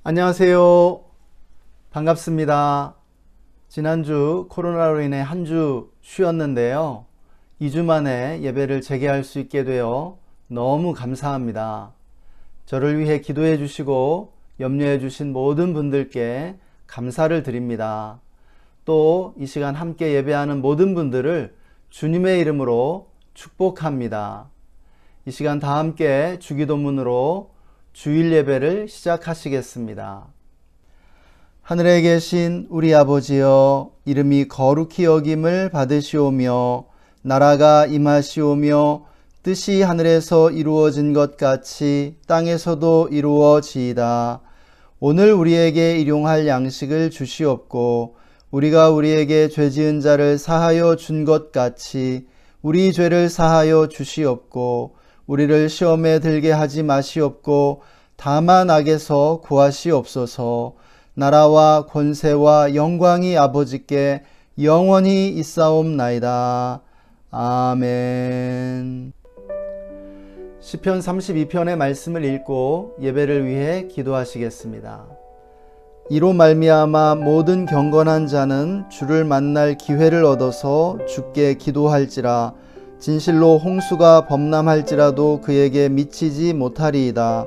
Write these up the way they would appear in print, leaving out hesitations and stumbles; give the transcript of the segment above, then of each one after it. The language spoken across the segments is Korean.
안녕하세요. 반갑습니다. 지난주 코로나로 인해 한 주 쉬었는데요. 2주 만에 예배를 재개할 수 있게 되어 너무 감사합니다. 저를 위해 기도해 주시고 염려해 주신 모든 분들께 감사를 드립니다. 또 이 시간 함께 예배하는 모든 분들을 주님의 이름으로 축복합니다. 이 시간 다 함께 주기도문으로 주일 예배를 시작하시겠습니다. 하늘에 계신 우리 아버지여, 이름이 거룩히 여김을 받으시오며 나라가 임하시오며 뜻이 하늘에서 이루어진 것 같이 땅에서도 이루어지이다. 오늘 우리에게 일용할 양식을 주시옵고 우리가 우리에게 죄 지은 자를 사하여 준 것 같이 우리 죄를 사하여 주시옵고 우리를 시험에 들게 하지 마시옵고 다만 악에서 구하시옵소서. 나라와 권세와 영광이 아버지께 영원히 있사옵나이다. 아멘. 시편 32편의 말씀을 읽고 예배를 위해 기도하시겠습니다. 이로 말미암아 모든 경건한 자는 주를 만날 기회를 얻어서 주께 기도할지라. 진실로 홍수가 범람할지라도 그에게 미치지 못하리이다.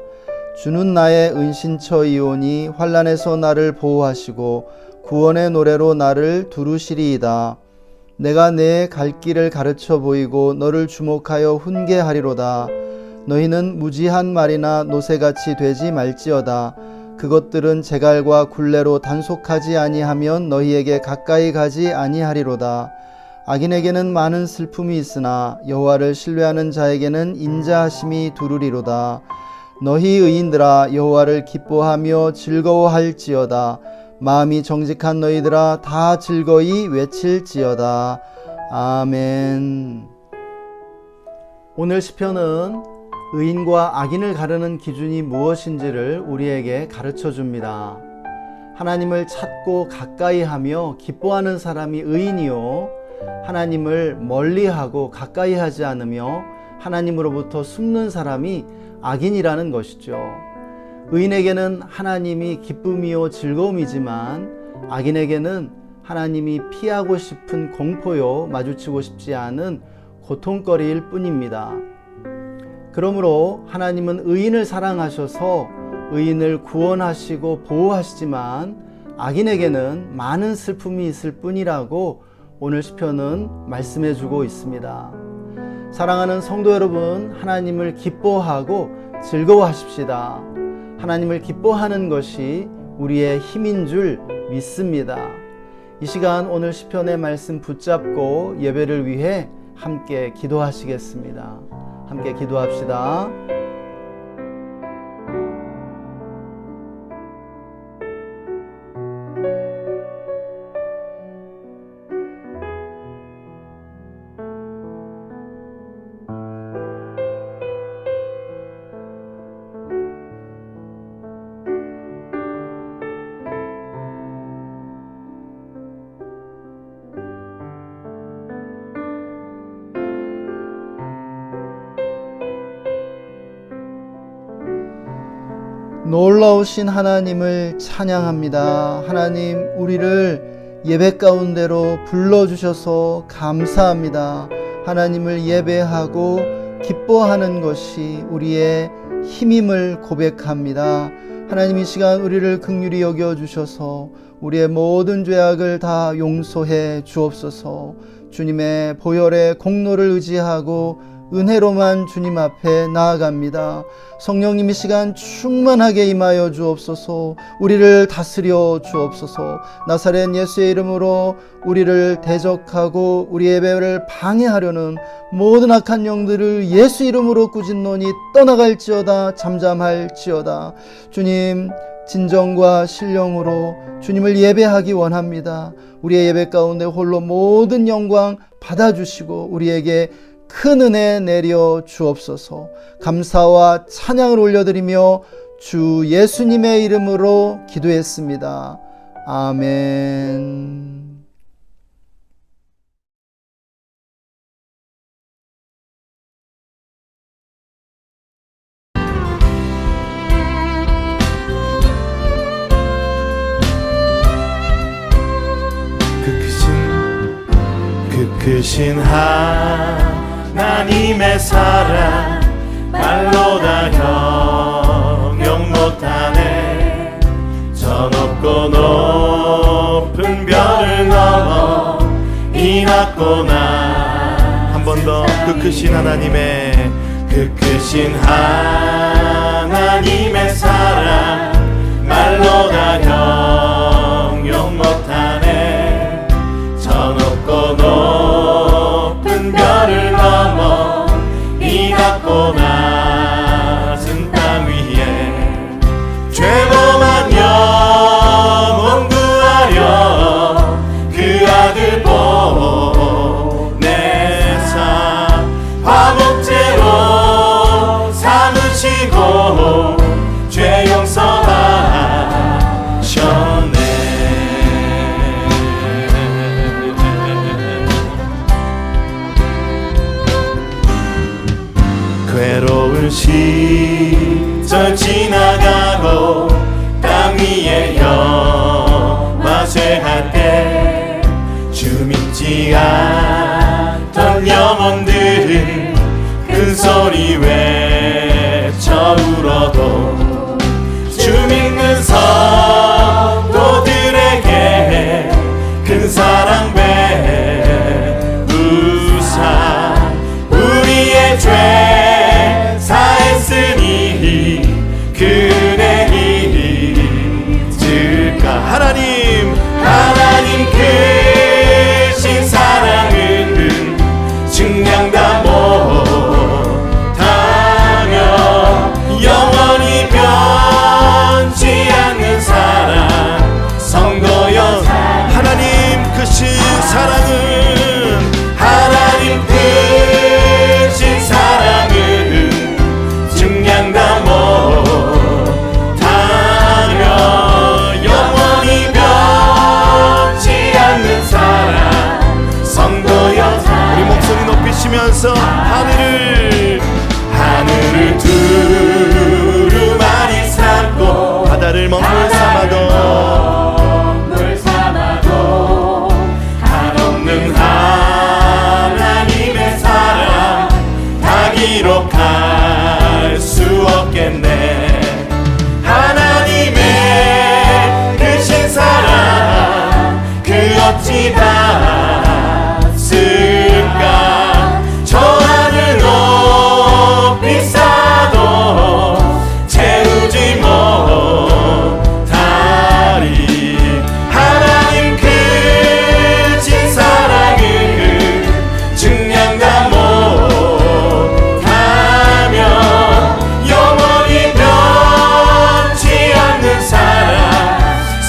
주는 나의 은신처이오니 환난에서 나를 보호하시고 구원의 노래로 나를 두루시리이다. 내가 내 갈 길을 가르쳐 보이고 너를 주목하여 훈계하리로다. 너희는 무지한 말이나 노새같이 되지 말지어다. 그것들은 제갈과 굴레로 단속하지 아니하면 너희에게 가까이 가지 아니하리로다. 악인에게는 많은 슬픔이 있으나 여호와를 신뢰하는 자에게는 인자하심이 두루리로다. 너희 의인들아 여호와를 기뻐하며 즐거워할지어다. 마음이 정직한 너희들아 다 즐거이 외칠지어다. 아멘. 오늘 시편은 의인과 악인을 가르는 기준이 무엇인지를 우리에게 가르쳐 줍니다. 하나님을 찾고 가까이 하며 기뻐하는 사람이 의인이요, 하나님을 멀리하고 가까이 하지 않으며 하나님으로부터 숨는 사람이 악인이라는 것이죠. 의인에게는 하나님이 기쁨이요 즐거움이지만 악인에게는 하나님이 피하고 싶은 공포요 마주치고 싶지 않은 고통거리일 뿐입니다. 그러므로 하나님은 의인을 사랑하셔서 의인을 구원하시고 보호하시지만 악인에게는 많은 슬픔이 있을 뿐이라고 오늘 시편은 말씀해 주고 있습니다. 사랑하는 성도 여러분, 하나님을 기뻐하고 즐거워하십시다. 하나님을 기뻐하는 것이 우리의 힘인 줄 믿습니다. 이 시간 오늘 시편의 말씀 붙잡고 예배를 위해 함께 기도하시겠습니다. 함께 기도합시다. 놀라우신 하나님을 찬양합니다. 하나님, 우리를 예배 가운데로 불러주셔서 감사합니다. 하나님을 예배하고 기뻐하는 것이 우리의 힘임을 고백합니다. 하나님, 이 시간 우리를 긍휼히 여겨주셔서 우리의 모든 죄악을 다 용서해 주옵소서. 주님의 보혈의 공로를 의지하고 은혜로만 주님 앞에 나아갑니다. 성령님, 이 시간 충만하게 임하여 주옵소서. 우리를 다스려 주옵소서. 나사렛 예수의 이름으로 우리를 대적하고 우리 예배를 방해하려는 모든 악한 영들을 예수 이름으로 꾸짖노니 떠나갈지어다. 잠잠할지어다. 주님, 진정과 신령으로 주님을 예배하기 원합니다. 우리의 예배 가운데 홀로 모든 영광 받아주시고 우리에게 큰 은혜 내려 주옵소서. 감사와 찬양을 올려드리며 주 예수님의 이름으로 기도했습니다. 아멘. 크신 하나님의 사랑 말로 다 형용 못하네. 저 높고 높은 별을 넘어 이 낮고 한 번 더 그 크신 하나님의 그 크신 하나님의 사랑 말로 다 형용 못하네. 저 높고 높은 별을 넘어 이 낮고 낮은 땅 위에 죄범한 영혼 구하려 그 아들 보내사 화목제로 삼으시고 죄 용서하셨네. 괴로운 시절 지나가고 땅 위에 영화제할 때 주 믿지 않던 영혼들은 큰 소리 외쳐 울어도 주 믿는 성도들에게 큰 사랑 베푸사 우리의 죄 사했으니 그네 잊을까. 하나님 크신 사랑은 증량 다 못하며 영원히 변치 않는 사랑 성도여. 하나님 크신 사랑은 하나님 크신 사랑은 증량 다 못하며 영원히 변치 않는 사랑 성도여. 우리 목소리 높이시면서 하늘을 두루마리 삼고 바다를 먹물 삼아도 한없는 하나님의 사랑 다 기록할 수 없겠네. 하나님의 크신 사랑 그 어찌 닿을까. 저 하늘 높이 쌓아도 채우지 못하리. 하나님 크신 사랑을 증량 다 못하며 영원히 변치 않는 사랑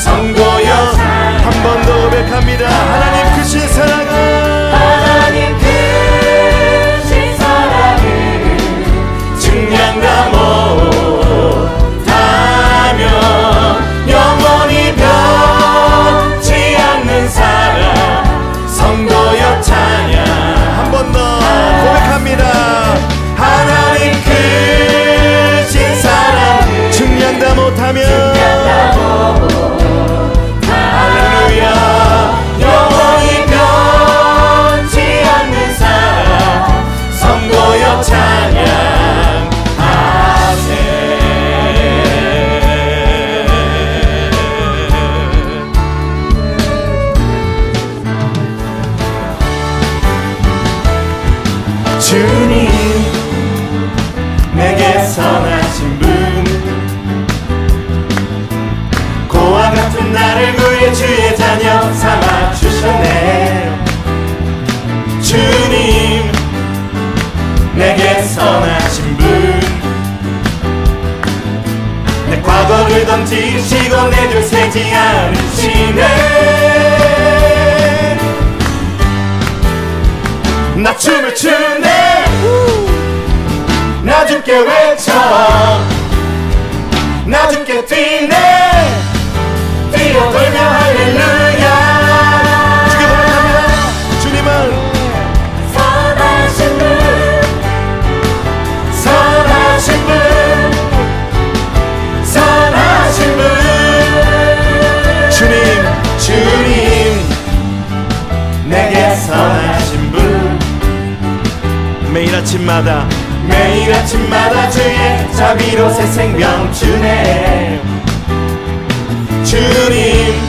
성도여. 한 번 더 고백합니다. 하나님 크신 사랑은 하나님 크신 사랑은 증량 다 못하며 영원히 변치 않는 사랑 성도여 찬양. 한 번 더 고백합니다. 하나님 크신 사랑 증량 다 못하며 할렐루야 영원히 변치 않는 사랑 성도여 찬양하세. 주님 내게 선하신 분 고와 같은 나를 구해 주의 자녀 삼아 주셨네. 주님 내게 선하신 분 내 과거를 던지시고 내 죄 세지 않으시네. 나 춤을 추네. 나 주께 외쳐 나 주께 뛰네. 뛰어돌며 할렐루야. 주께 고백합니다. 주님은 선하신 분 선하신 분 선하신 분 주님 내게 선하신 분 아침마다 매일 아침마다 주의 자비로 새 생명 주네. 주님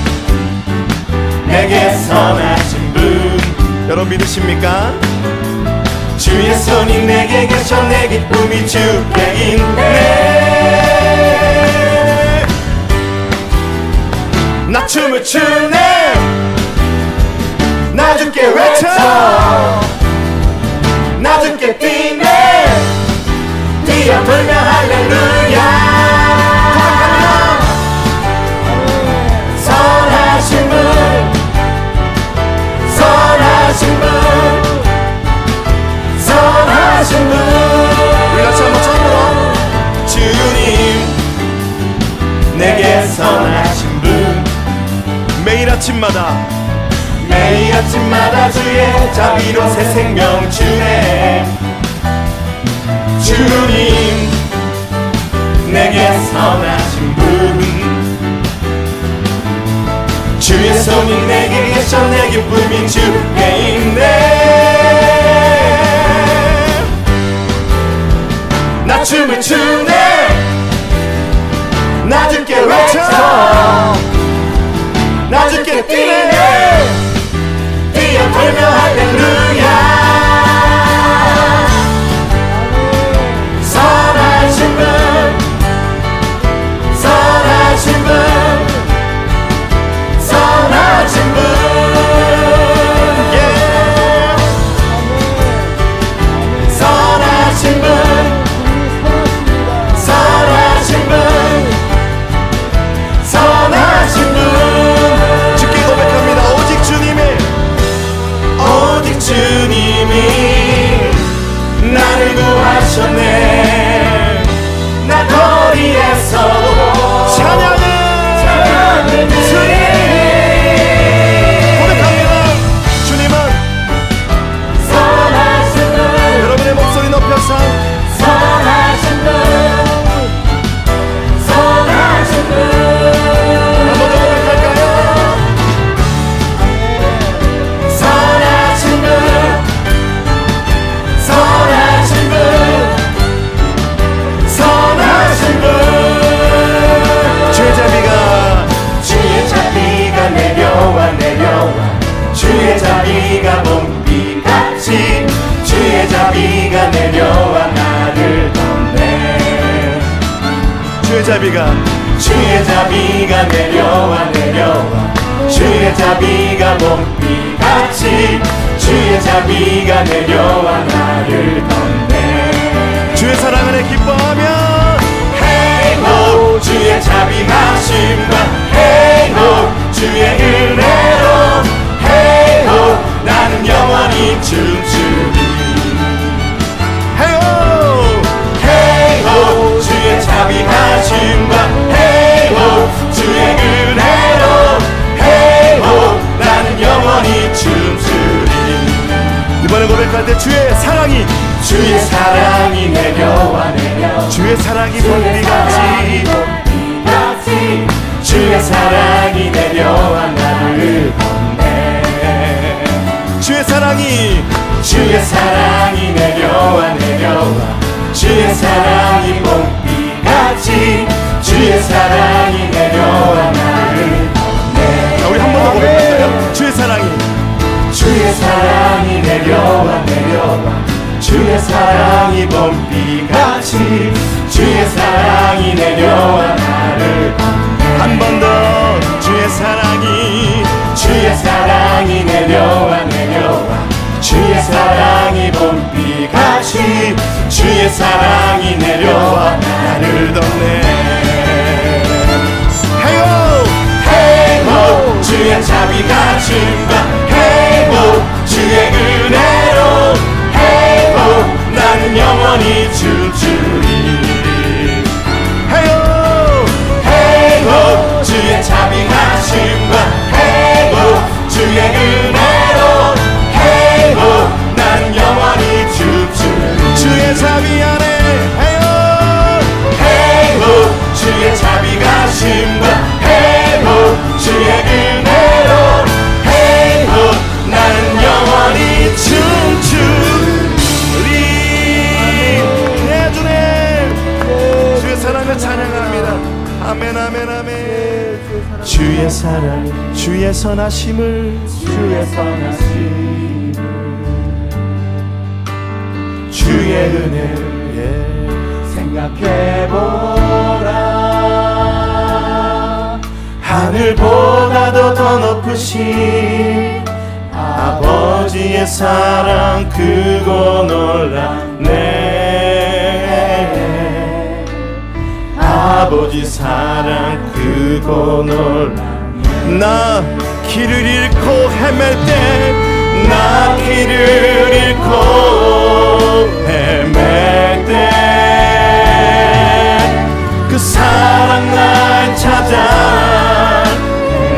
내게 선하신 분, 여러분 믿으십니까? 주의 손이 내게 계셔 내 기쁨이 주께 있네. 나 춤을 추네. 나 주께 외쳐. 나 주께 뛰네. 뛰어놀며 할렐루야. 선하신 분, 선하신 분, 선하신 분. 우리 같이 한번 처음으로 주님 내게 선하신 분, 매일 아침마다 매일 아침마다 주의 자비로 새 생명 주네. 주님 내게 선하신 분, 주의 손이 내게 계셔 내 기쁨이 주께 있네. 나 춤을 추네. 나 주께 외쳐. 나 주께 뛰네. 뛰어놀며 할렐루야. 선하신 분, 선하신 분, 선하신 분. 선하신 분, 선하신 분, 선하신 분. 주께 고백합니다. 오직 주님이 오직 주님이 나를 구하셨네. 나 거리에서 찬양을 주님 고백합니다. 주님은 선하신 분, 여러분의 목소리 높여서 선하신 분, 선하신 분. 한번 더 고백할까요? 선하신 분, 선하신 분, 선하신 분. 주의 자비가 주의 자비가 내려와 내려와. 주의 자비가 봄비같이 주의 자비가 내려와 나를 덮네. 주의 자비가 주의 자비가 내려와 내려와. 주의 자비가 봄비같이 주의 자비가 내려와 나를 덮네. 주의 사랑 안에 기뻐하며 헤이호 주의 자비하심과 헤이호 주의 은혜로 헤이호 나는 영원히 춤추리. 헤요 헤이호 주의 자비하심과 헤이호 주의 은혜로 헤이호 나는 영원히 춤추리. 이번에 고백할 때 주의 사랑이 내려와 내려와. 주의 사랑이 주의 봄비같이 사랑이 봄비같이 주의 사랑이 내려와 나를 덮네. 주의 사랑이 주의 사랑이 내려와 내려와. 주의 사랑이 봄비같이 주의 사랑이 내려와 나를 덮네. 자, 우리 한 번 더 고백할까요? 주의 사랑이 주의 사랑이 내려와 내려와. 주의 사랑이 봄비같이 주의 사랑이 내려와 나를 덮네. 한 번 더 주의 사랑이 주의 사랑이 내려와 내려와. 주의 사랑이 봄비같이 주의 사랑이 내려와 나를 덮네. 헤요 헤이호 주의 자비가 준다. 헤이호 주의 은혜로 헤이호 나는 영원히 춤추리. 헤요 헤이호 주의 자비가 준다. 헤이호 주의 은혜로 헤이호 난 영원히 춤추리. 주의 자비 안에 헤요 헤이호 주의 자비가 준다. 헤이호 주의 은혜로 헤이호 나는 영원히 춤추리. 아멘 아멘. 주의 사랑 주의 선하심을 주의 선하심 주의 은혜를 생각해보라 하늘보다도 더 높으신 아버지의 사랑 크고 놀랍네 아버지 사랑 크고 놀랍네 나 길을 잃고 헤맬 때 나 길을 잃고 헤맬 때 그 사랑 날 찾아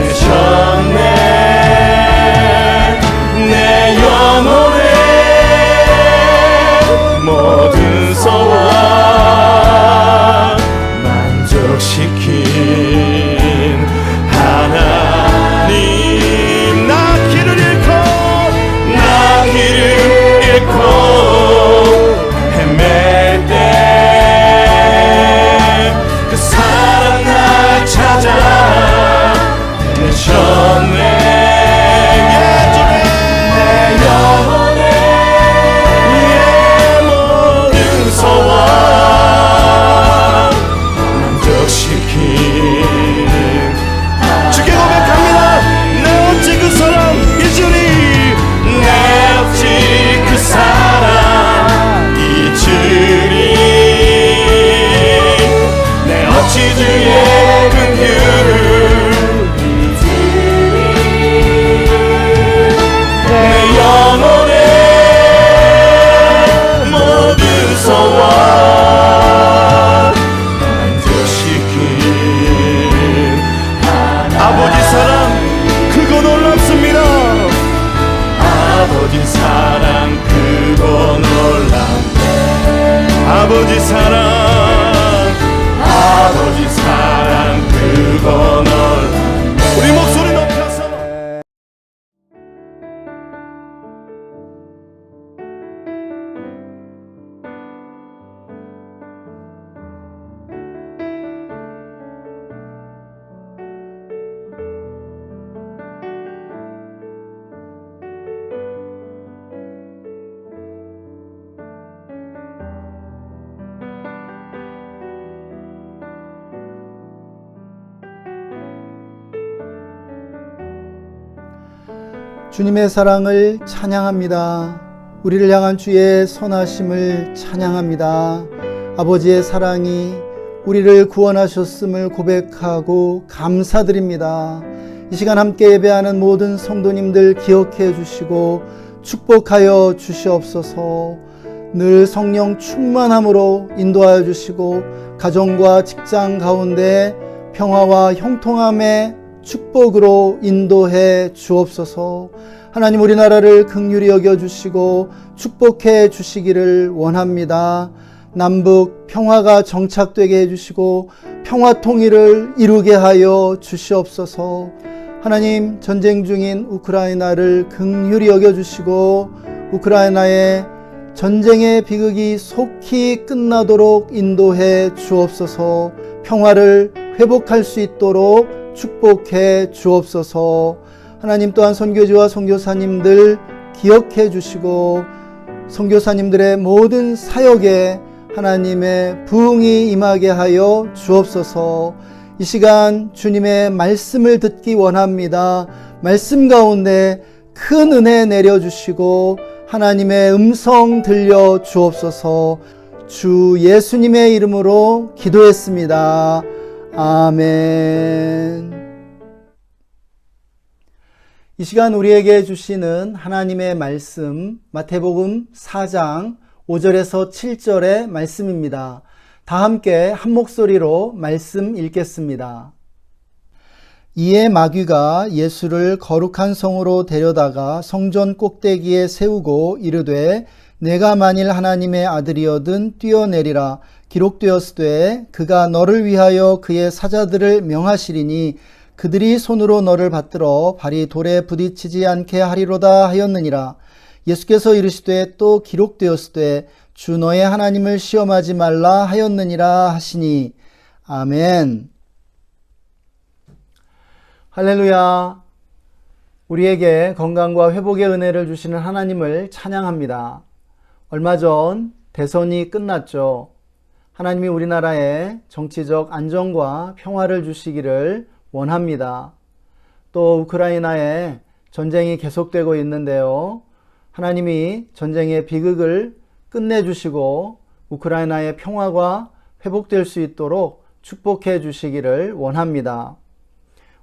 내셨네 내 영혼의 모든 소원 만족시킨 하나님 나 길을 잃고 헤맬 때 그 사랑 날 찾아 내셨네 내 영혼의 모든 소원 만족시킨 주께 고백합니다. 내 어찌 그 사랑 잊으리 내 어찌 그 사랑 잊으리 내 어찌 주의 긍휼을 잊으리 내 영혼의 모든 소원 만족시킨 아버지 사랑 크고 놀랍습니다. 아버지 사랑 크고 놀랍네 아버지 사랑 아버지 사랑 크고 놀랍네 우리 목소리 높여서 주님의 사랑을 찬양합니다. 우리를 향한 주의 선하심을 찬양합니다. 아버지의 사랑이 우리를 구원하셨음을 고백하고 감사드립니다. 이 시간 함께 예배하는 모든 성도님들 기억해 주시고 축복하여 주시옵소서. 늘 성령 충만함으로 인도하여 주시고 가정과 직장 가운데 평화와 형통함의 축복으로 인도해 주옵소서. 하나님 우리나라를 긍휼히 여겨주시고 축복해 주시기를 원합니다. 남북 평화가 정착되게 해주시고 평화 통일을 이루게 하여 주시옵소서. 하나님 전쟁 중인 우크라이나를 긍휼히 여겨주시고 우크라이나의 전쟁의 비극이 속히 끝나도록 인도해 주옵소서. 평화를 회복할 수 있도록 축복해 주옵소서. 하나님 또한 선교지와 선교사님들 기억해 주시고 선교사님들의 모든 사역에 하나님의 부흥이 임하게 하여 주옵소서. 이 시간 주님의 말씀을 듣기 원합니다. 말씀 가운데 큰 은혜 내려주시고 하나님의 음성 들려 주옵소서. 주 예수님의 이름으로 기도했습니다. 아멘. 이 시간 우리에게 주시는 하나님의 말씀 마태복음 4장 5절에서 7절의 말씀입니다. 다 함께 한 목소리로 말씀 읽겠습니다. 이에 마귀가 예수를 거룩한 성으로 데려다가 성전 꼭대기에 세우고 이르되 내가 만일 하나님의 아들이어든 뛰어내리라. 기록되었으되 그가 너를 위하여 그의 사자들을 명하시리니 그들이 손으로 너를 받들어 발이 돌에 부딪히지 않게 하리로다 하였느니라. 예수께서 이르시되 또 기록되었으되 주 너의 하나님을 시험하지 말라 하였느니라 하시니. 아멘. 할렐루야. 우리에게 건강과 회복의 은혜를 주시는 하나님을 찬양합니다. 얼마 전 대선이 끝났죠. 하나님이 우리나라에 정치적 안정과 평화를 주시기를 원합니다. 또 우크라이나에 전쟁이 계속되고 있는데요. 하나님이 전쟁의 비극을 끝내주시고 우크라이나의 평화가 회복될 수 있도록 축복해 주시기를 원합니다.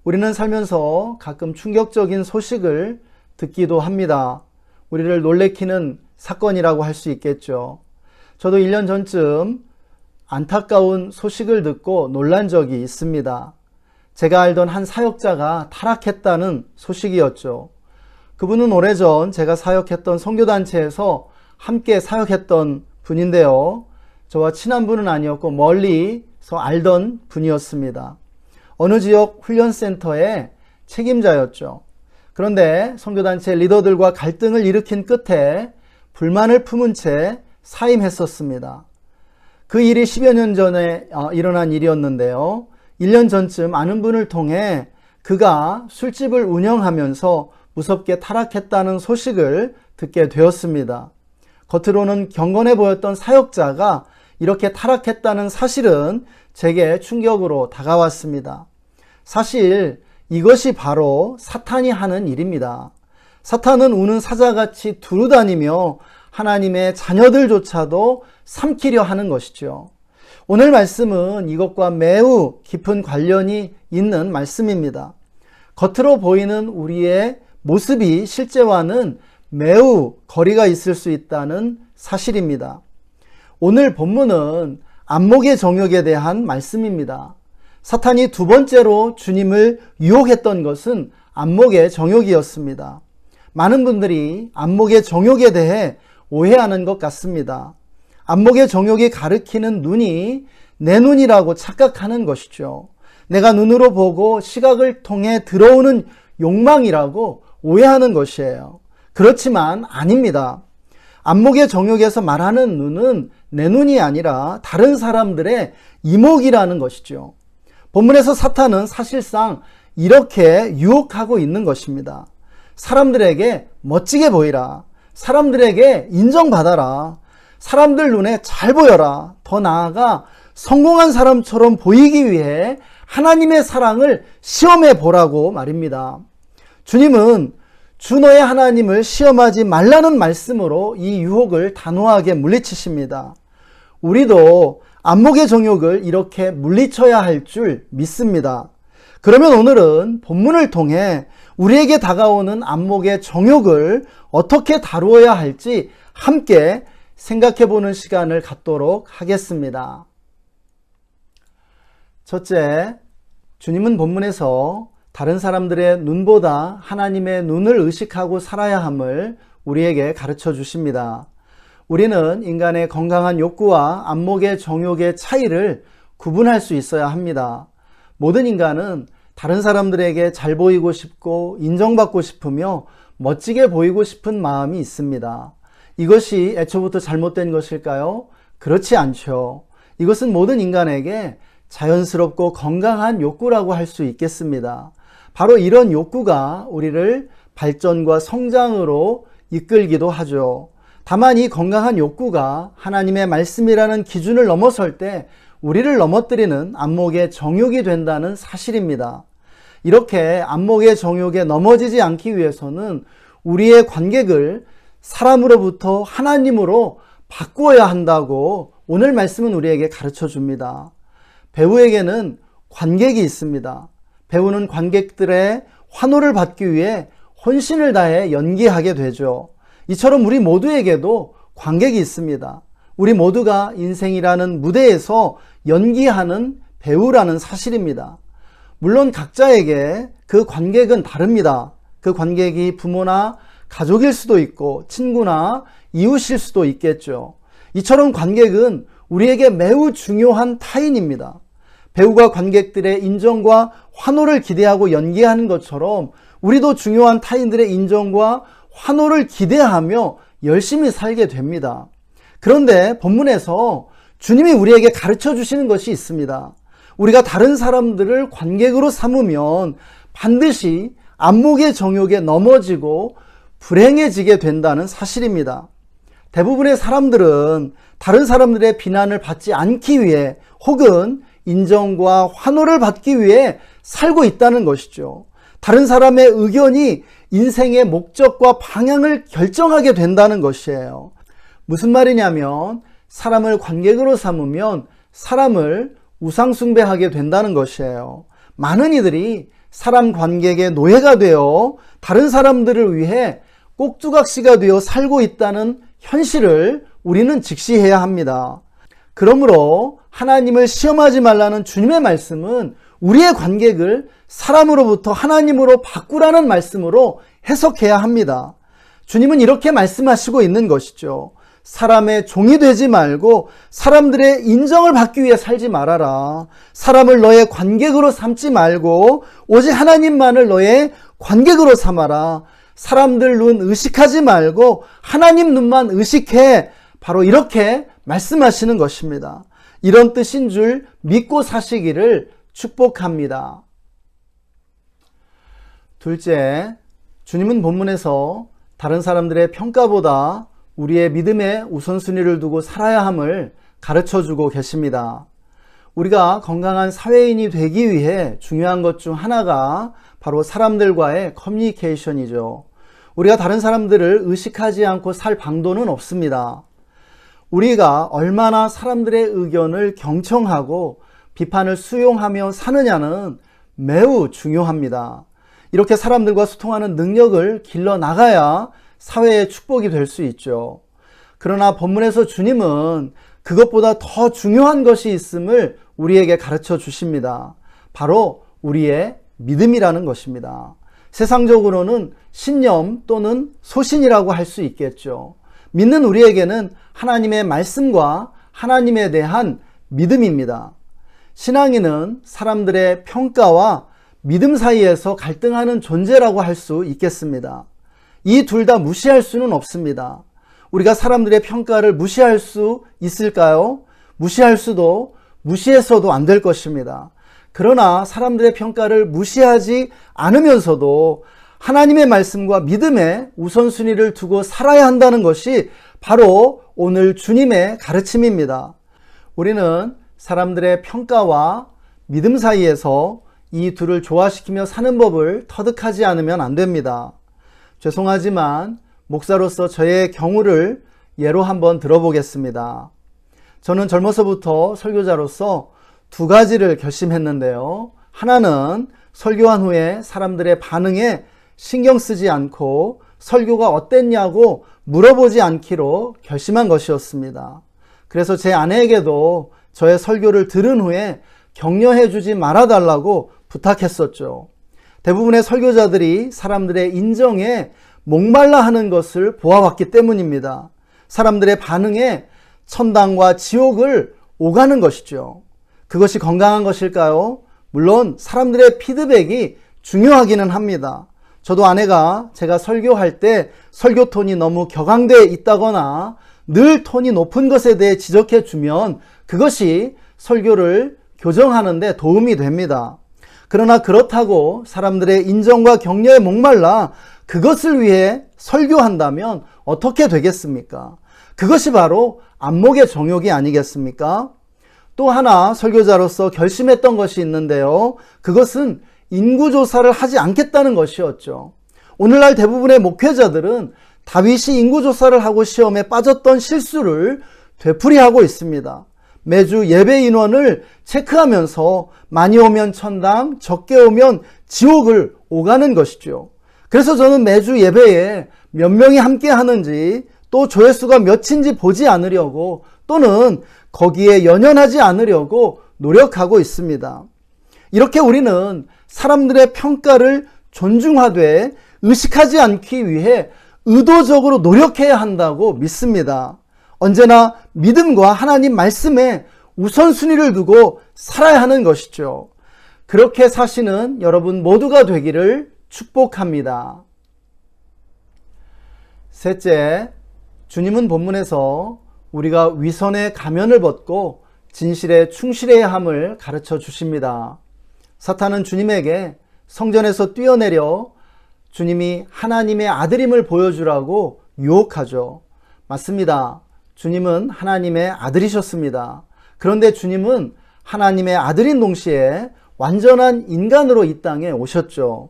우리는 살면서 가끔 충격적인 소식을 듣기도 합니다. 우리를 놀래키는 사건이라고 할 수 있겠죠. 저도 1년 전쯤 안타까운 소식을 듣고 놀란 적이 있습니다. 제가 알던 한 사역자가 타락했다는 소식이었죠. 그분은 오래전 제가 사역했던 선교단체에서 함께 사역했던 분인데요. 저와 친한 분은 아니었고 멀리서 알던 분이었습니다. 어느 지역 훈련센터의 책임자였죠. 그런데 선교단체 리더들과 갈등을 일으킨 끝에 불만을 품은 채 사임했었습니다. 그 일이 10여 년 전에 일어난 일이었는데요. 1년 전쯤 아는 분을 통해 그가 술집을 운영하면서 무섭게 타락했다는 소식을 듣게 되었습니다. 겉으로는 경건해 보였던 사역자가 이렇게 타락했다는 사실은 제게 충격으로 다가왔습니다. 사실 이것이 바로 사탄이 하는 일입니다. 사탄은 우는 사자같이 두루다니며 하나님의 자녀들조차도 삼키려 하는 것이죠. 오늘 말씀은 이것과 매우 깊은 관련이 있는 말씀입니다. 겉으로 보이는 우리의 모습이 실제와는 매우 거리가 있을 수 있다는 사실입니다. 오늘 본문은 안목의 정욕에 대한 말씀입니다. 사탄이 두 번째로 주님을 유혹했던 것은 안목의 정욕이었습니다. 많은 분들이 안목의 정욕에 대해 오해하는 것 같습니다. 안목의 정욕이 가리키는 눈이 내 눈이라고 착각하는 것이죠. 내가 눈으로 보고 시각을 통해 들어오는 욕망이라고 오해하는 것이에요. 그렇지만 아닙니다. 안목의 정욕에서 말하는 눈은 내 눈이 아니라 다른 사람들의 이목이라는 것이죠. 본문에서 사탄은 사실상 이렇게 유혹하고 있는 것입니다. 사람들에게 멋지게 보이라. 사람들에게 인정받아라. 사람들 눈에 잘 보여라. 더 나아가 성공한 사람처럼 보이기 위해 하나님의 사랑을 시험해 보라고 말입니다. 주님은 주 너의 하나님을 시험하지 말라는 말씀으로 이 유혹을 단호하게 물리치십니다. 우리도 안목의 정욕을 이렇게 물리쳐야 할 줄 믿습니다. 그러면 오늘은 본문을 통해 우리에게 다가오는 안목의 정욕을 어떻게 다루어야 할지 함께 생각해 보는 시간을 갖도록 하겠습니다. 첫째, 주님은 본문에서 다른 사람들의 눈보다 하나님의 눈을 의식하고 살아야 함을 우리에게 가르쳐 주십니다. 우리는 인간의 건강한 욕구와 안목의 정욕의 차이를 구분할 수 있어야 합니다. 모든 인간은 다른 사람들에게 잘 보이고 싶고 인정받고 싶으며 멋지게 보이고 싶은 마음이 있습니다. 이것이 애초부터 잘못된 것일까요? 그렇지 않죠. 이것은 모든 인간에게 자연스럽고 건강한 욕구라고 할 수 있겠습니다. 바로 이런 욕구가 우리를 발전과 성장으로 이끌기도 하죠. 다만 이 건강한 욕구가 하나님의 말씀이라는 기준을 넘어설 때 우리를 넘어뜨리는 안목의 정욕이 된다는 사실입니다. 이렇게 안목의 정욕에 넘어지지 않기 위해서는 우리의 관객을 사람으로부터 하나님으로 바꾸어야 한다고 오늘 말씀은 우리에게 가르쳐 줍니다. 배우에게는 관객이 있습니다. 배우는 관객들의 환호를 받기 위해 혼신을 다해 연기하게 되죠. 이처럼 우리 모두에게도 관객이 있습니다. 우리 모두가 인생이라는 무대에서 연기하는 배우라는 사실입니다. 물론 각자에게 그 관객은 다릅니다. 그 관객이 부모나 가족일 수도 있고 친구나 이웃일 수도 있겠죠. 이처럼 관객은 우리에게 매우 중요한 타인입니다. 배우가 관객들의 인정과 환호를 기대하고 연기하는 것처럼 우리도 중요한 타인들의 인정과 환호를 기대하며 열심히 살게 됩니다. 그런데 본문에서 주님이 우리에게 가르쳐 주시는 것이 있습니다. 우리가 다른 사람들을 관객으로 삼으면 반드시 안목의 정욕에 넘어지고 불행해지게 된다는 사실입니다. 대부분의 사람들은 다른 사람들의 비난을 받지 않기 위해 혹은 인정과 환호를 받기 위해 살고 있다는 것이죠. 다른 사람의 의견이 인생의 목적과 방향을 결정하게 된다는 것이에요. 무슨 말이냐면 사람을 관객으로 삼으면 사람을 우상숭배하게 된다는 것이에요. 많은 이들이 사람 관객의 노예가 되어 다른 사람들을 위해 꼭두각시가 되어 살고 있다는 현실을 우리는 직시해야 합니다. 그러므로 하나님을 시험하지 말라는 주님의 말씀은 우리의 관객을 사람으로부터 하나님으로 바꾸라는 말씀으로 해석해야 합니다. 주님은 이렇게 말씀하시고 있는 것이죠. 사람의 종이 되지 말고 사람들의 인정을 받기 위해 살지 말아라. 사람을 너의 관객으로 삼지 말고 오직 하나님만을 너의 관객으로 삼아라. 사람들 눈 의식하지 말고 하나님 눈만 의식해. 바로 이렇게 말씀하시는 것입니다. 이런 뜻인 줄 믿고 사시기를 축복합니다. 둘째, 주님은 본문에서 다른 사람들의 평가보다 우리의 믿음에 우선순위를 두고 살아야 함을 가르쳐주고 계십니다. 우리가 건강한 사회인이 되기 위해 중요한 것 중 하나가 바로 사람들과의 커뮤니케이션이죠. 우리가 다른 사람들을 의식하지 않고 살 방도는 없습니다. 우리가 얼마나 사람들의 의견을 경청하고 비판을 수용하며 사느냐는 매우 중요합니다. 이렇게 사람들과 소통하는 능력을 길러 나가야 사회의 축복이 될 수 있죠. 그러나 본문에서 주님은 그것보다 더 중요한 것이 있음을 우리에게 가르쳐 주십니다. 바로 우리의 믿음이라는 것입니다. 세상적으로는 신념 또는 소신이라고 할 수 있겠죠. 믿는 우리에게는 하나님의 말씀과 하나님에 대한 믿음입니다. 신앙인은 사람들의 평가와 믿음 사이에서 갈등하는 존재라고 할 수 있겠습니다. 이 둘 다 무시할 수는 없습니다. 우리가 사람들의 평가를 무시할 수 있을까요? 무시할 수도 무시해서도 안 될 것입니다. 그러나 사람들의 평가를 무시하지 않으면서도 하나님의 말씀과 믿음에 우선순위를 두고 살아야 한다는 것이 바로 오늘 주님의 가르침입니다. 우리는 사람들의 평가와 믿음 사이에서 이 둘을 조화시키며 사는 법을 터득하지 않으면 안 됩니다. 죄송하지만 목사로서 저의 경우를 예로 한번 들어보겠습니다. 저는 젊어서부터 설교자로서 두 가지를 결심했는데요. 하나는 설교한 후에 사람들의 반응에 신경 쓰지 않고 설교가 어땠냐고 물어보지 않기로 결심한 것이었습니다. 그래서 제 아내에게도 저의 설교를 들은 후에 격려해 주지 말아달라고 부탁했었죠. 대부분의 설교자들이 사람들의 인정에 목말라 하는 것을 보아왔기 때문입니다. 사람들의 반응에 천당과 지옥을 오가는 것이죠. 그것이 건강한 것일까요? 물론 사람들의 피드백이 중요하기는 합니다. 저도 아내가 제가 설교할 때 설교 톤이 너무 격앙되어 있다거나 늘 톤이 높은 것에 대해 지적해 주면 그것이 설교를 교정하는 데 도움이 됩니다. 그러나 그렇다고 사람들의 인정과 격려에 목말라 그것을 위해 설교한다면 어떻게 되겠습니까? 그것이 바로 안목의 정욕이 아니겠습니까? 또 하나 설교자로서 결심했던 것이 있는데요. 그것은 인구조사를 하지 않겠다는 것이었죠. 오늘날 대부분의 목회자들은 다윗이 인구조사를 하고 시험에 빠졌던 실수를 되풀이하고 있습니다. 매주 예배 인원을 체크하면서 많이 오면 천당, 적게 오면 지옥을 오가는 것이죠. 그래서 저는 매주 예배에 몇 명이 함께 하는지 또 조회수가 몇인지 보지 않으려고 또는 거기에 연연하지 않으려고 노력하고 있습니다. 이렇게 우리는 사람들의 평가를 존중하되 의식하지 않기 위해 의도적으로 노력해야 한다고 믿습니다. 언제나 믿음과 하나님 말씀에 우선순위를 두고 살아야 하는 것이죠. 그렇게 사시는 여러분 모두가 되기를 축복합니다. 셋째, 주님은 본문에서 우리가 위선의 가면을 벗고 진실에 충실해야 함을 가르쳐 주십니다. 사탄은 주님에게 성전에서 뛰어내려 주님이 하나님의 아들임을 보여주라고 유혹하죠. 맞습니다. 주님은 하나님의 아들이셨습니다. 그런데 주님은 하나님의 아들인 동시에 완전한 인간으로 이 땅에 오셨죠.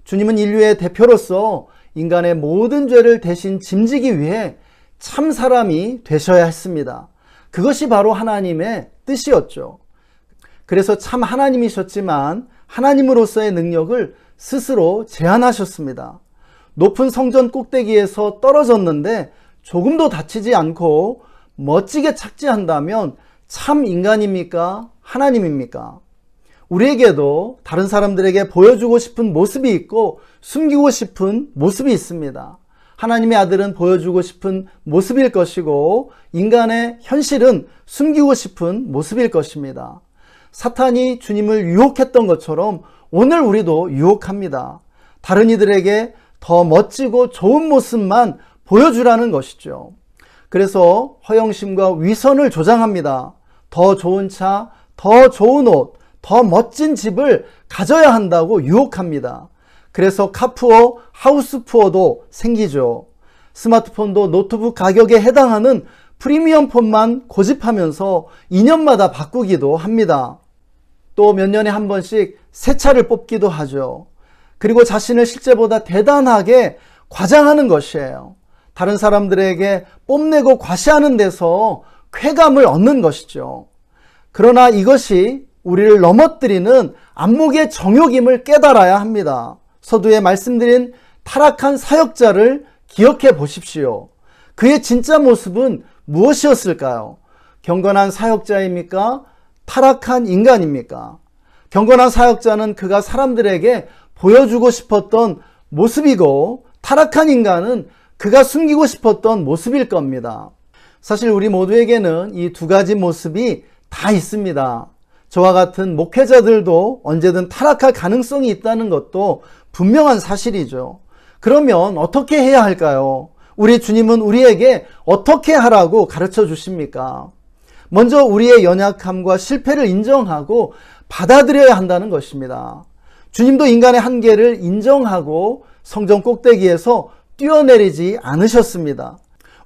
주님은 인류의 대표로서 인간의 모든 죄를 대신 짐지기 위해 참 사람이 되셔야 했습니다. 그것이 바로 하나님의 뜻이었죠. 그래서 참 하나님이셨지만 하나님으로서의 능력을 스스로 제한하셨습니다. 높은 성전 꼭대기에서 떨어졌는데 조금도 다치지 않고 멋지게 착지한다면 참 인간입니까? 하나님입니까? 우리에게도 다른 사람들에게 보여주고 싶은 모습이 있고 숨기고 싶은 모습이 있습니다. 하나님의 아들은 보여주고 싶은 모습일 것이고 인간의 현실은 숨기고 싶은 모습일 것입니다. 사탄이 주님을 유혹했던 것처럼 오늘 우리도 유혹합니다. 다른 이들에게 더 멋지고 좋은 모습만 보여주라는 것이죠. 그래서 허영심과 위선을 조장합니다. 더 좋은 차, 더 좋은 옷, 더 멋진 집을 가져야 한다고 유혹합니다. 그래서 카푸어, 하우스푸어도 생기죠. 스마트폰도 노트북 가격에 해당하는 프리미엄 폰만 고집하면서 2년마다 바꾸기도 합니다. 또 몇 년에 한 번씩 새 차를 뽑기도 하죠. 그리고 자신을 실제보다 대단하게 과장하는 것이에요. 다른 사람들에게 뽐내고 과시하는 데서 쾌감을 얻는 것이죠. 그러나 이것이 우리를 넘어뜨리는 안목의 정욕임을 깨달아야 합니다. 서두에 말씀드린 타락한 사역자를 기억해 보십시오. 그의 진짜 모습은 무엇이었을까요? 경건한 사역자입니까? 타락한 인간입니까? 경건한 사역자는 그가 사람들에게 보여주고 싶었던 모습이고 타락한 인간은 그가 숨기고 싶었던 모습일 겁니다. 사실 우리 모두에게는 이 두 가지 모습이 다 있습니다. 저와 같은 목회자들도 언제든 타락할 가능성이 있다는 것도 분명한 사실이죠. 그러면 어떻게 해야 할까요? 우리 주님은 우리에게 어떻게 하라고 가르쳐 주십니까? 먼저 우리의 연약함과 실패를 인정하고 받아들여야 한다는 것입니다. 주님도 인간의 한계를 인정하고 성전 꼭대기에서 뛰어내리지 않으셨습니다.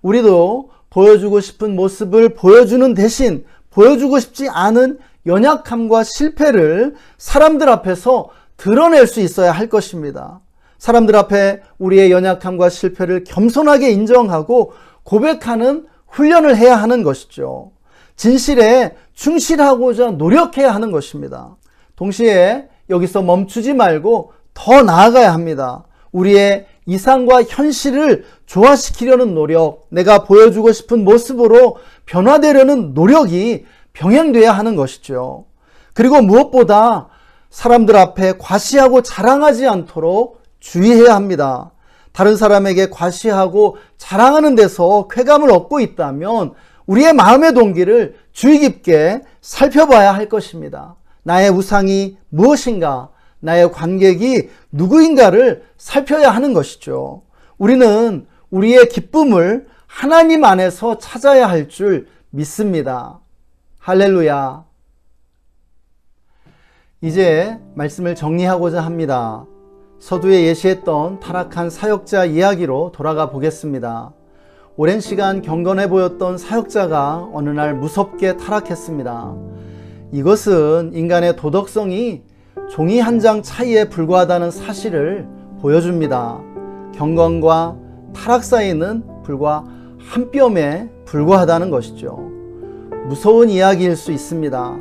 우리도 보여주고 싶은 모습을 보여주는 대신 보여주고 싶지 않은 연약함과 실패를 사람들 앞에서 드러낼 수 있어야 할 것입니다. 사람들 앞에 우리의 연약함과 실패를 겸손하게 인정하고 고백하는 훈련을 해야 하는 것이죠. 진실에 충실하고자 노력해야 하는 것입니다. 동시에 여기서 멈추지 말고 더 나아가야 합니다. 우리의 이상과 현실을 조화시키려는 노력, 내가 보여주고 싶은 모습으로 변화되려는 노력이 병행돼야 하는 것이죠. 그리고 무엇보다 사람들 앞에 과시하고 자랑하지 않도록 주의해야 합니다. 다른 사람에게 과시하고 자랑하는 데서 쾌감을 얻고 있다면 우리의 마음의 동기를 주의 깊게 살펴봐야 할 것입니다. 나의 우상이 무엇인가? 나의 관객이 누구인가를 살펴야 하는 것이죠. 우리는 우리의 기쁨을 하나님 안에서 찾아야 할 줄 믿습니다. 할렐루야. 이제 말씀을 정리하고자 합니다. 서두에 예시했던 타락한 사역자 이야기로 돌아가 보겠습니다. 오랜 시간 경건해 보였던 사역자가 어느 날 무섭게 타락했습니다. 이것은 인간의 도덕성이 종이 한 장 차이에 불과하다는 사실을 보여줍니다. 경건과 타락 사이는 불과 한 뼘에 불과하다는 것이죠. 무서운 이야기일 수 있습니다.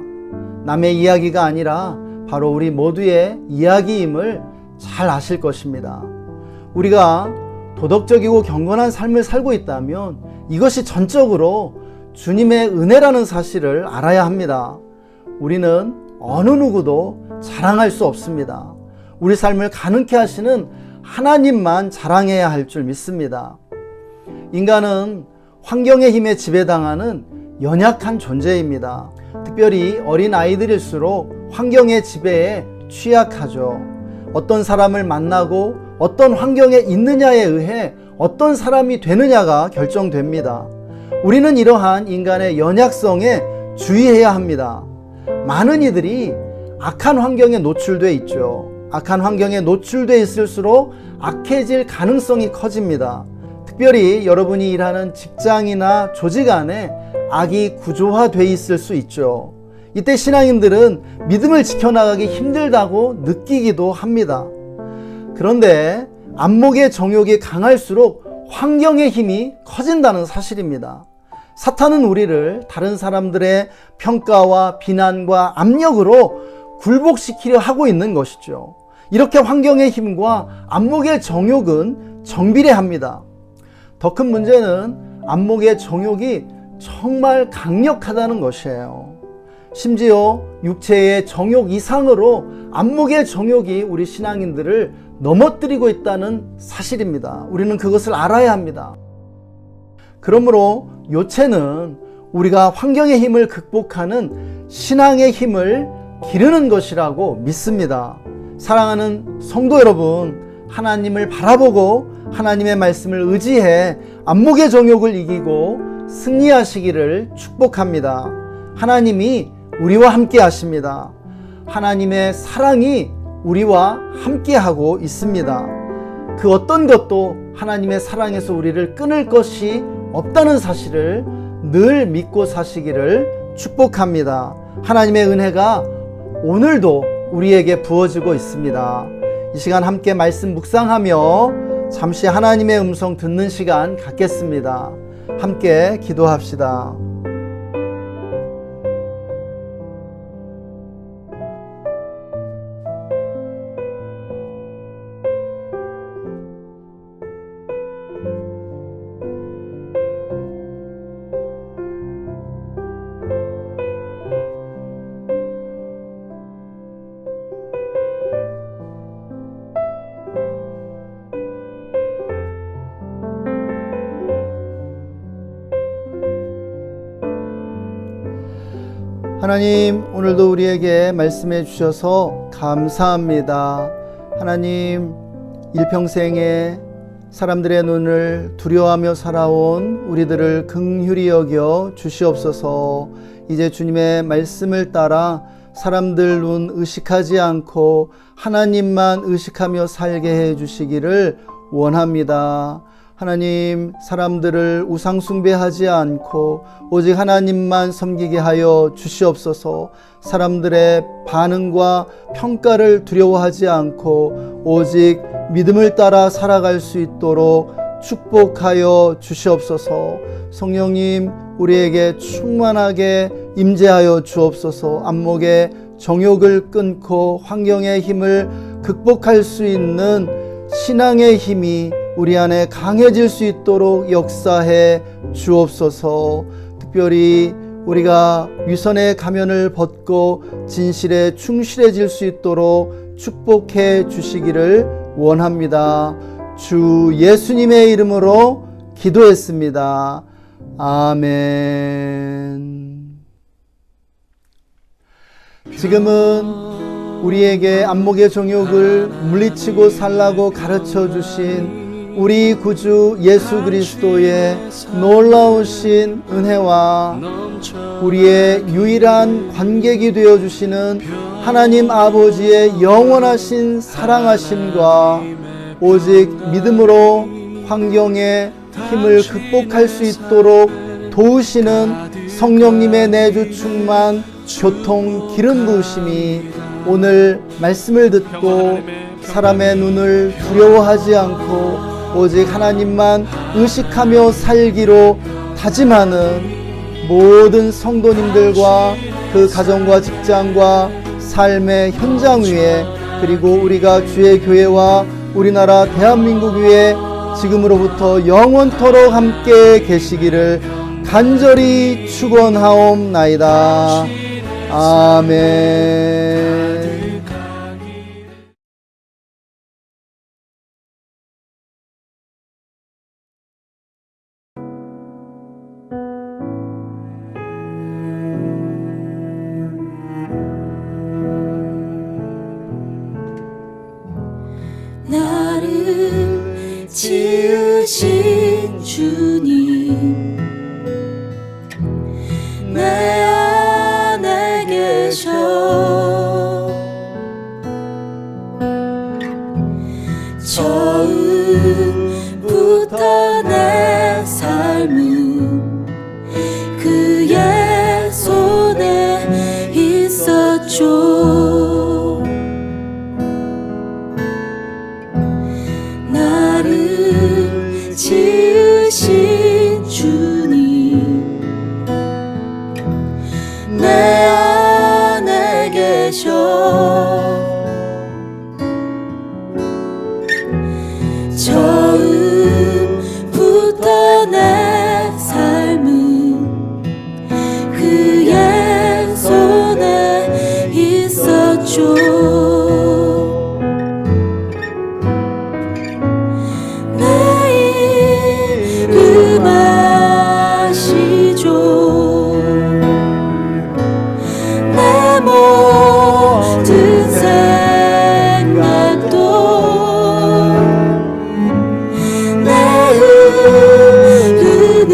남의 이야기가 아니라 바로 우리 모두의 이야기임을 잘 아실 것입니다. 우리가 도덕적이고 경건한 삶을 살고 있다면 이것이 전적으로 주님의 은혜라는 사실을 알아야 합니다. 우리는 어느 누구도 자랑할 수 없습니다. 우리 삶을 가능케 하시는 하나님만 자랑해야 할 줄 믿습니다. 인간은 환경의 힘에 지배당하는 연약한 존재입니다. 특별히 어린 아이들일수록 환경의 지배에 취약하죠. 어떤 사람을 만나고 어떤 환경에 있느냐에 의해 어떤 사람이 되느냐가 결정됩니다. 우리는 이러한 인간의 연약성에 주의해야 합니다. 많은 이들이 악한 환경에 노출되어 있죠. 악한 환경에 노출되어 있을수록 악해질 가능성이 커집니다. 특별히 여러분이 일하는 직장이나 조직 안에 악이 구조화되어 있을 수 있죠. 이때 신앙인들은 믿음을 지켜나가기 힘들다고 느끼기도 합니다. 그런데 안목의 정욕이 강할수록 환경의 힘이 커진다는 사실입니다. 사탄은 우리를 다른 사람들의 평가와 비난과 압력으로 굴복시키려 하고 있는 것이죠. 이렇게 환경의 힘과 안목의 정욕은 정비례합니다. 더 큰 문제는 안목의 정욕이 정말 강력하다는 것이에요. 심지어 육체의 정욕 이상으로 안목의 정욕이 우리 신앙인들을 넘어뜨리고 있다는 사실입니다. 우리는 그것을 알아야 합니다. 그러므로 요체는 우리가 환경의 힘을 극복하는 신앙의 힘을 기르는 것이라고 믿습니다. 사랑하는 성도 여러분, 하나님을 바라보고 하나님의 말씀을 의지해 안목의 정욕을 이기고 승리하시기를 축복합니다. 하나님이 우리와 함께 하십니다. 하나님의 사랑이 우리와 함께 하고 있습니다. 그 어떤 것도 하나님의 사랑에서 우리를 끊을 것이 없다는 사실을 늘 믿고 사시기를 축복합니다. 하나님의 은혜가 오늘도 우리에게 부어지고 있습니다. 이 시간 함께 말씀 묵상하며 잠시 하나님의 음성 듣는 시간 갖겠습니다. 함께 기도합시다. 하나님, 오늘도 우리에게 말씀해 주셔서 감사합니다. 하나님, 일평생에 사람들의 눈을 두려워하며 살아온 우리들을 긍휼히 여겨 주시옵소서. 이제 주님의 말씀을 따라 사람들 눈 의식하지 않고 하나님만 의식하며 살게 해 주시기를 원합니다. 하나님, 사람들을 우상 숭배하지 않고 오직 하나님만 섬기게 하여 주시옵소서. 사람들의 반응과 평가를 두려워하지 않고 오직 믿음을 따라 살아갈 수 있도록 축복하여 주시옵소서. 성령님, 우리에게 충만하게 임재하여 주옵소서. 안목의 정욕을 끊고 환경의 힘을 극복할 수 있는 신앙의 힘이 우리 안에 강해질 수 있도록 역사해 주옵소서. 특별히 우리가 위선의 가면을 벗고 진실에 충실해질 수 있도록 축복해 주시기를 원합니다. 주 예수님의 이름으로 기도했습니다. 아멘. 지금은 우리에게 안목의 정욕을 물리치고 살라고 가르쳐 주신 우리 구주 예수 그리스도의 놀라우신 은혜와 우리의 유일한 관객이 되어 주시는 하나님 아버지의 영원하신 사랑하심과 오직 믿음으로 환경의 힘을 극복할 수 있도록 도우시는 성령님의 내주 충만 교통 기름 부으심이 오늘 말씀을 듣고 사람의 눈을 두려워하지 않고 오직 하나님만 의식하며 살기로 다짐하는 모든 성도님들과 그 가정과 직장과 삶의 현장 위에, 그리고 우리가 주의 교회와 우리나라 대한민국 위에 지금으로부터 영원토록 함께 계시기를 간절히 축원하옵나이다. 아멘. 나를 지으신 주님, 내 안에 계셔 처음부터 내 삶은 그의 손에 있었죠. 나를 지으신 주님 내 안에 계셔. 처음부터 내 삶은 그의 손에 있었죠. 내 이름 아시죠. 내 모든 생각도 흐르는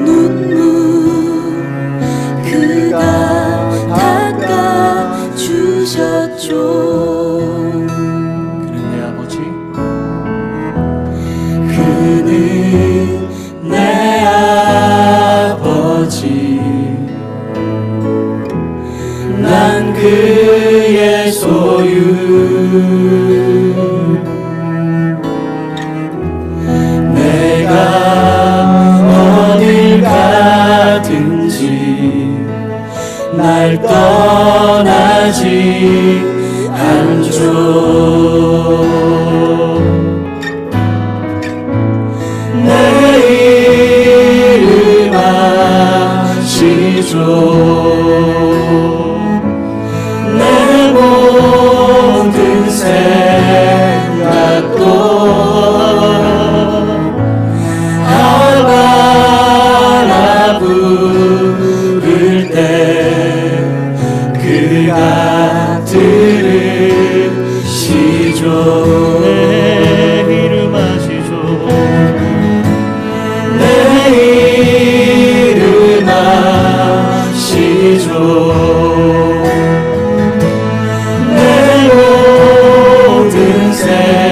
눈물 그가 닦아주셨죠. 그는 내 아버지 그는 내 아버지 난 그의 소유. 내가 어딜 가든지 날 떠나지 않죠. 내 이름 아시죠. 내 모든 생각도 아바라 부를 때 그가 들으시죠. 내 이름 아시죠. 내 이름 아시죠. 내 모든 생각도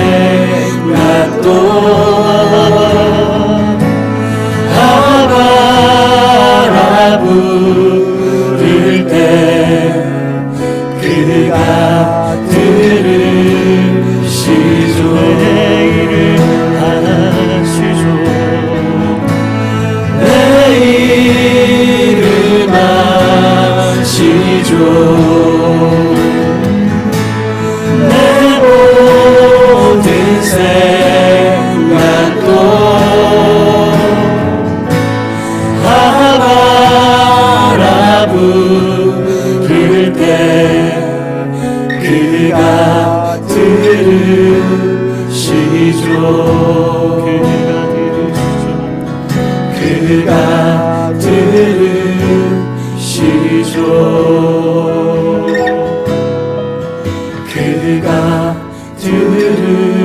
아바라 부를 때 그가 들으시죠. 내 이름 아시죠. 내 이름 아시죠. 내 모든 생각도 아바라 부를 때 그가 들으시죠. 그가 들으시죠. 그가 들으시죠.